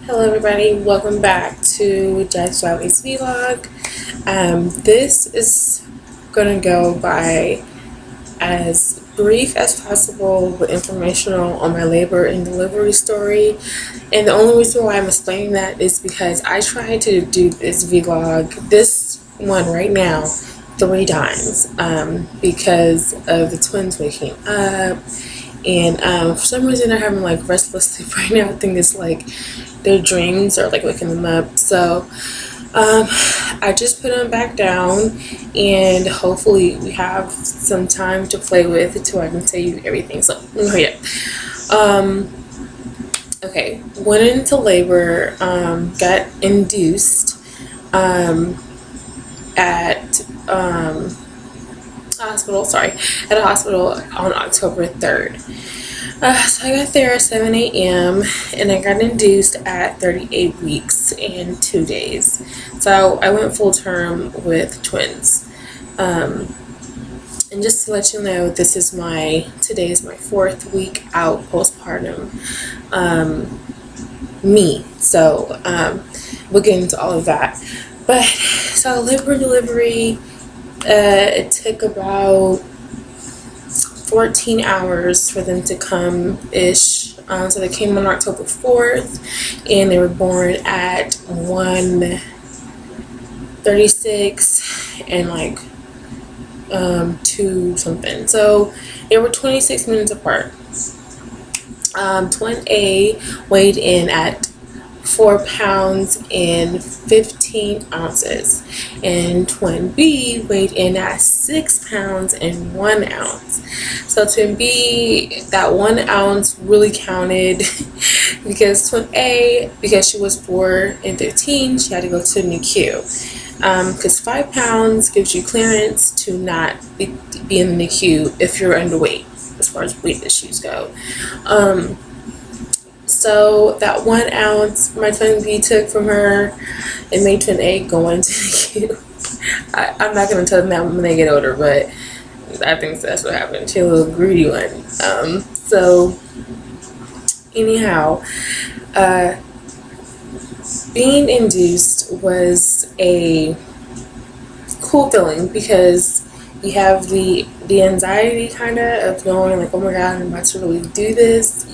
Hello everybody, welcome back to Jazz Valley's vlog. This is going to go by as brief as possible but informational on my labor and delivery story. And the only reason why I'm explaining that is because I tried to do this vlog, this one right now, 3 times because of the twins waking up. And for some reason they're having like restless sleep right now. I think it's like their dreams are like waking them up. So I just put them back down, and hopefully we have some time to play with until I can tell you everything. So let me hurry up. Okay, went into labor, got induced at at a hospital on October 3rd. So I got there at 7 a.m. and I got induced at 38 weeks and 2 days. So I went full term with twins. And just to let you know, today is my 4th week out postpartum. So we'll get into all of that. But so labor and delivery, it took about 14 hours for them to come ish. So they came on October 4th and they were born at 1:36 and like 2 something. So they were 26 minutes apart. Twin A weighed in at 4 pounds and 15 ounces, and twin B weighed in at 6 pounds and 1 ounce. So twin B, that 1 ounce really counted because twin A, because she was 4 and 15, she had to go to the NICU. Because 5 pounds gives you clearance to not be in the NICU if you're underweight as far as weight issues go. So that 1 ounce my twin B took from her, it made twin A go into the NICU. I'm not going to tell them that when they get older, but I think that's what happened. She's a little greedy one. So anyhow, being induced was a cool feeling because you have the anxiety kind of knowing like, oh my god, I'm about to really do this,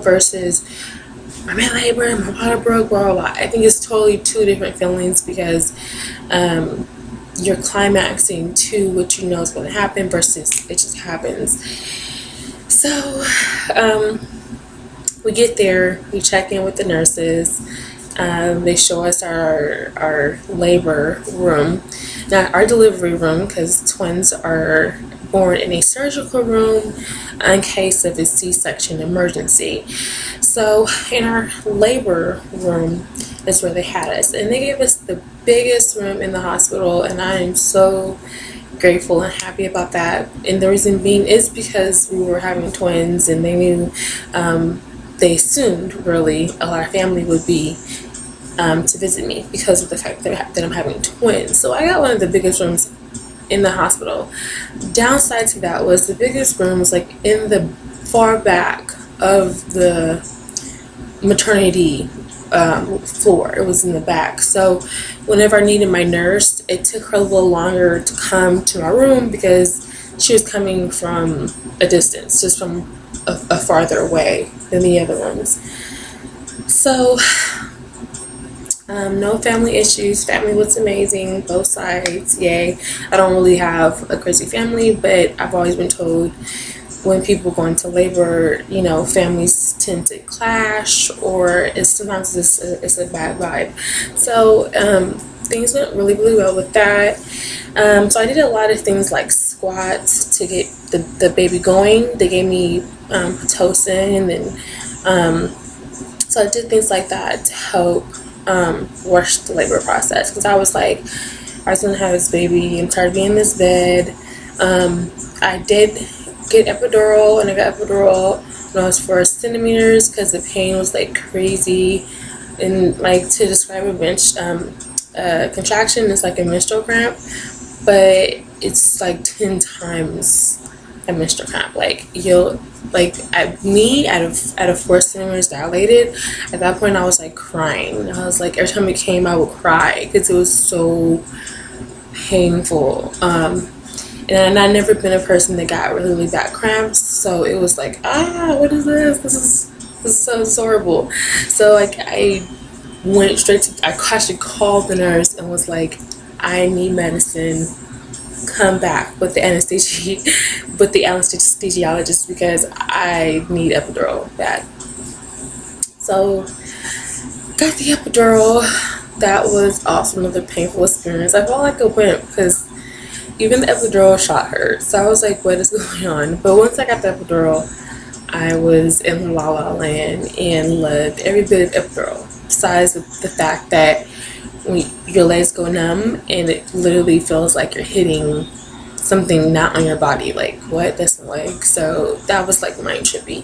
versus I'm in labor, my water broke, blah blah blah. I think it's totally 2 different feelings because you're climaxing to what you know is going to happen versus it just happens. So we get there, we check in with the nurses. They show us our labor room, not our delivery room, because twins are born in a surgical room in case of a C-section emergency. So in our labor room is where they had us, and they gave us the biggest room in the hospital, and I am so grateful and happy about that. And the reason being is because we were having twins, and they knew, they assumed really a lot of family would be to visit me because of the fact that I'm having twins. So I got one of the biggest rooms in the hospital. Downside to that was the biggest room was like in the far back of the maternity floor. It was in the back. So whenever I needed my nurse, it took her a little longer to come to my room because she was coming from a distance, just from a farther away than the other rooms. So no family issues. Family was amazing, both sides. Yay. I don't really have a crazy family, but I've always been told when people go into labor, families tend to clash, or sometimes it's a bad vibe. So things went really, really well with that. So I did a lot of things like squats to get the baby going. They gave me Pitocin, and so I did things like that to help rush the labor process, because I was like, I was gonna have this baby, I'm tired of being in this bed. I did get epidural, and I got epidural when I was 4 centimeters because the pain was like crazy, and like to describe a contraction is like a menstrual cramp, but it's like 10 times a menstrual cramp. Like you'll like at me out of 4 centimeters dilated. At that point, I was like crying. I was like every time it came, I would cry because it was so painful. And I've never been a person that got really, really bad cramps, so it was like, what is this? This is so horrible. So like I went straight to, I actually called the nurse and was like, I need medicine. Come back with the anesthesiologist because I need epidural bad. So got the epidural. That was also another painful experience. I felt like it went because even the epidural shot hurt. So I was like, what is going on? But once I got the epidural, I was in la la land and loved every bit of epidural. Besides the fact that when your legs go numb and it literally feels like you're hitting something not on your body. Like, what? That's the leg. So that was like mind trippy.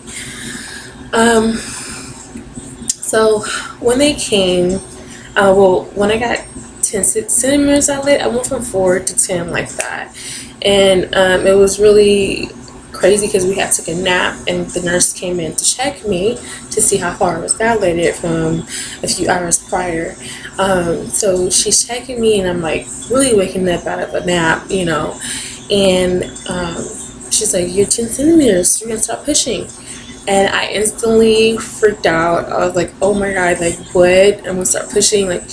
So when they came, when I got 10 centimeters dilated, I went from 4 to 10 like that. And it was really crazy because we had to take a nap and the nurse came in to check me to see how far I was dilated from a few hours prior. So she's checking me and I'm like really waking up out of a nap, and she's like, you're 10 centimeters, you're gonna stop pushing. And I instantly freaked out. I was like, oh my God, like what? I'm gonna start pushing. Like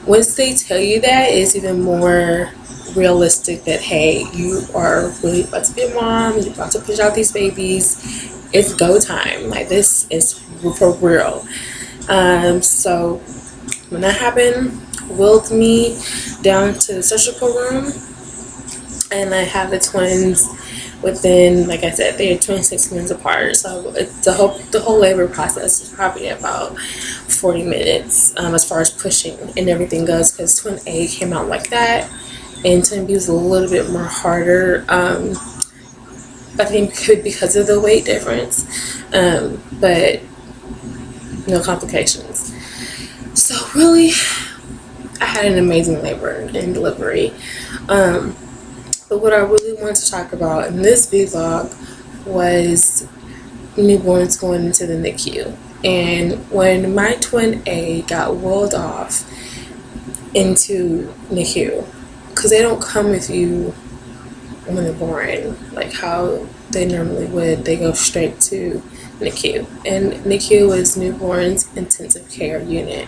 once they tell you that, it's even more realistic that, hey, you are really about to be a mom, you're about to push out these babies, it's go time. Like this is for real. So when that happened, wheeled me down to the surgical room, and I had the twins within, like I said, they are 26 minutes apart. So the whole labor process is probably about 40 minutes as far as pushing and everything goes, because twin A came out like that, and twin B was a little bit more harder. I think because of the weight difference, but no complications. So really, I had an amazing labor and delivery. But what I really wanted to talk about in this vlog was newborns going into the NICU. And when my twin A got wheeled off into NICU, because they don't come with you when they're born like how they normally would, they go straight to NICU. And NICU is newborns intensive care unit.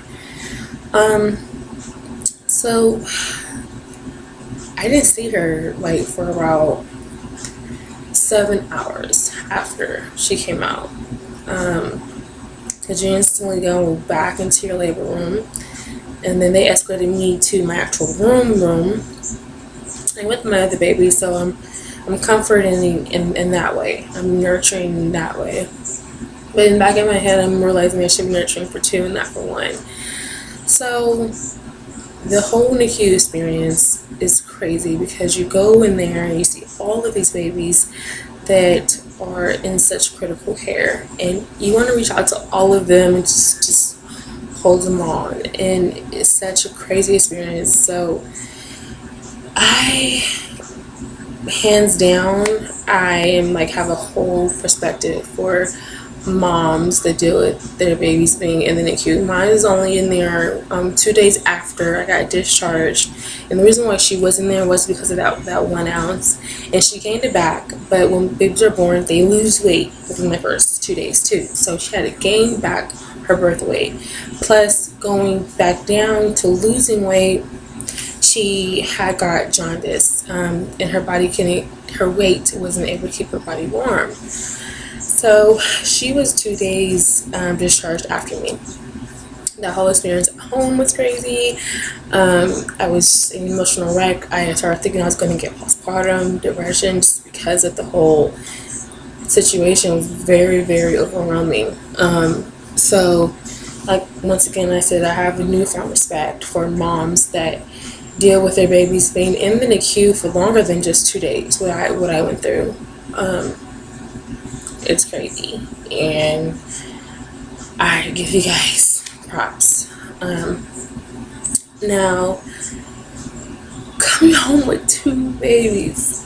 So I didn't see her like for about 7 hours after she came out. Because you instantly go back into your labor room, and then they escorted me to my actual room and with my other baby. So I'm comforting in that way. I'm nurturing in that way. But in the back of my head, I'm realizing I should be nurturing for 2 and not for 1. So the whole NICU experience is crazy because you go in there and you see all of these babies that are in such critical care, and you want to reach out to all of them and just hold them on, and it's such a crazy experience. So I, hands down, I am like have a whole perspective for moms that deal with their babies being in the NICU. Mine is only in there 2 days after I got discharged, and the reason why she was in there was because of that 1 ounce, and she gained it back. But when babies are born, they lose weight within the first 2 days too, so she had to gain back her birth weight, plus going back down to losing weight. She had got jaundice, and her weight wasn't able to keep her body warm. So she was 2 days discharged after me. The whole experience at home was crazy. I was an emotional wreck. I started thinking I was going to get postpartum depression just because of the whole situation. Was very, very overwhelming. So, like, once again, I said I have a newfound respect for moms that deal with their babies being in the NICU for longer than just 2 days. What I went through. It's crazy, and I give you guys props. Now, coming home with 2 babies,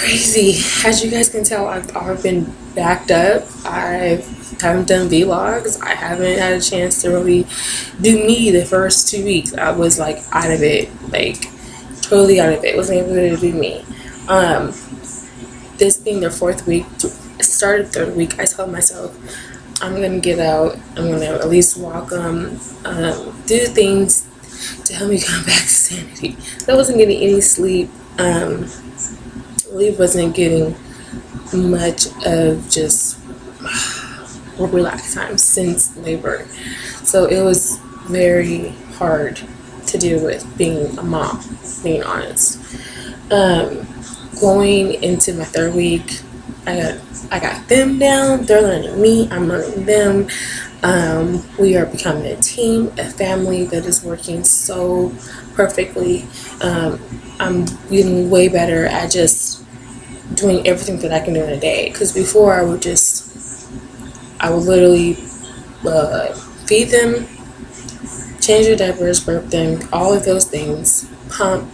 crazy. As you guys can tell, I've been backed up. I haven't done vlogs. I haven't had a chance to really do me the first 2 weeks. I was like out of it, like totally out of it. Wasn't able to do me. This being the fourth week, started third week, I told myself I'm gonna get out. I'm gonna at least walk, do things to help me come back to sanity. I wasn't getting any sleep. Really wasn't getting much of just relax time since labor, so it was very hard to deal with being a mom, being honest. Going into my third week, I got them down. They're learning me, I'm learning them. We are becoming a team, a family that is working so perfectly. I'm getting way better at just doing everything that I can do in a day, because before I would literally feed them, change their diapers, burp them, all of those things, pump,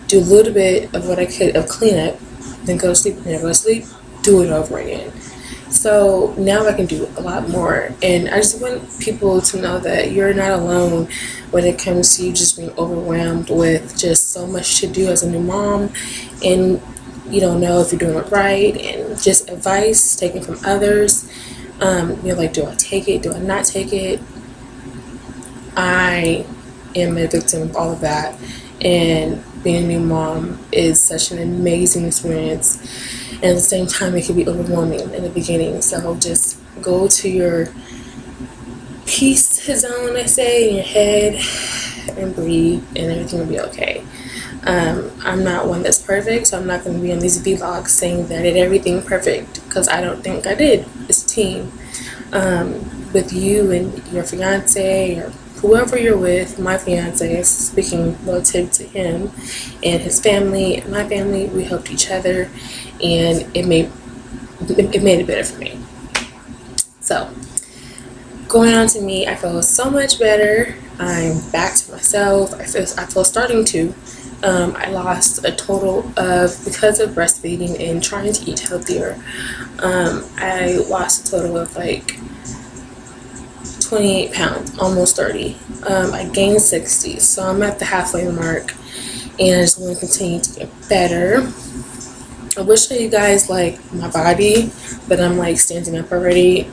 do a little bit of what I could of cleanup, then go to sleep, and then go to sleep, do it over again. So now I can do a lot more, and I just want people to know that you're not alone when it comes to you just being overwhelmed with just so much to do as a new mom, and you don't know if you're doing it right, and just advice taken from others. You're like, do I take it? Do I not take it? I am a victim of all of that, and being a new mom is such an amazing experience, and at the same time it can be overwhelming in the beginning. So just go to your peace zone, I say, in your head, and breathe, and everything will be okay. I'm not one that's perfect, so I'm not going to be on these vlogs saying that I did everything perfect, because I don't think I did. It's a team. With you and your fiance, or whoever you're with, my fiance, speaking relative to him and his family, my family, we helped each other, and it made it better for me. So going on to me, I feel so much better. I'm back to myself. I feel starting to. I lost a total of, because of breastfeeding and trying to eat healthier, I lost a total of like 28 pounds, almost 30. I gained 60, so I'm at the halfway mark, and I just want to continue to get better. I will show you guys like my body, but I'm like standing up already,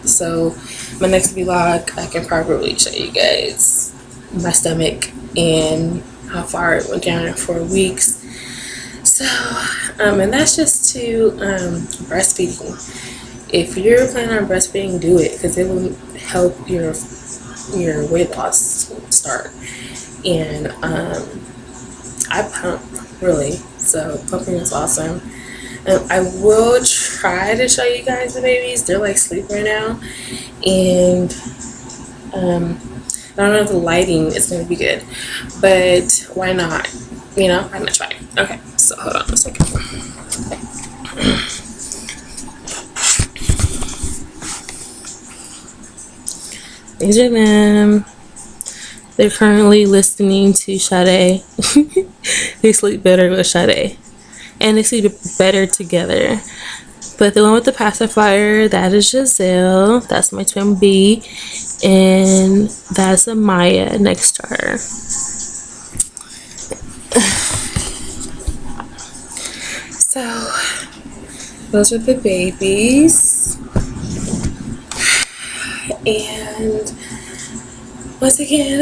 so my next vlog I can probably show you guys my stomach and how far it went down in 4 weeks. So and that's just to breastfeeding. If you're planning on breastfeeding, do it, because it will help your weight loss start. And I pump, really, so pumping is awesome. I will try to show you guys the babies. They're like asleep right now, and I don't know if the lighting is going to be good, but why not? You know, I'm going to try. Okay, so hold on a second. These are them. They're currently listening to Sade. They sleep better with Sade, and they sleep better together. But the one with the pacifier, that is Giselle. That's my twin B. And that's Amaya next to her. So, those are the babies. And once again,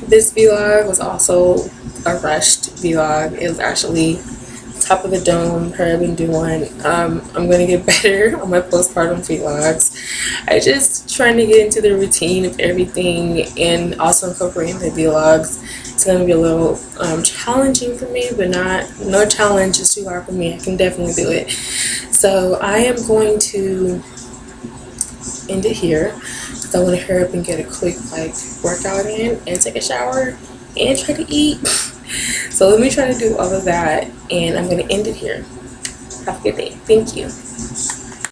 this vlog was also a rushed vlog. It was actually top of the dome, urban doing. I'm gonna get better on my postpartum vlogs. I just trying to get into the routine of everything, and also incorporating the vlogs. It's gonna be a little challenging for me, but no challenge is too hard for me. I can definitely do it. So I am going to end it here, because I want to hurry up and get a quick like workout in and take a shower and try to eat. So let me try to do all of that, and I'm going to end it here. Have a good day. Thank you.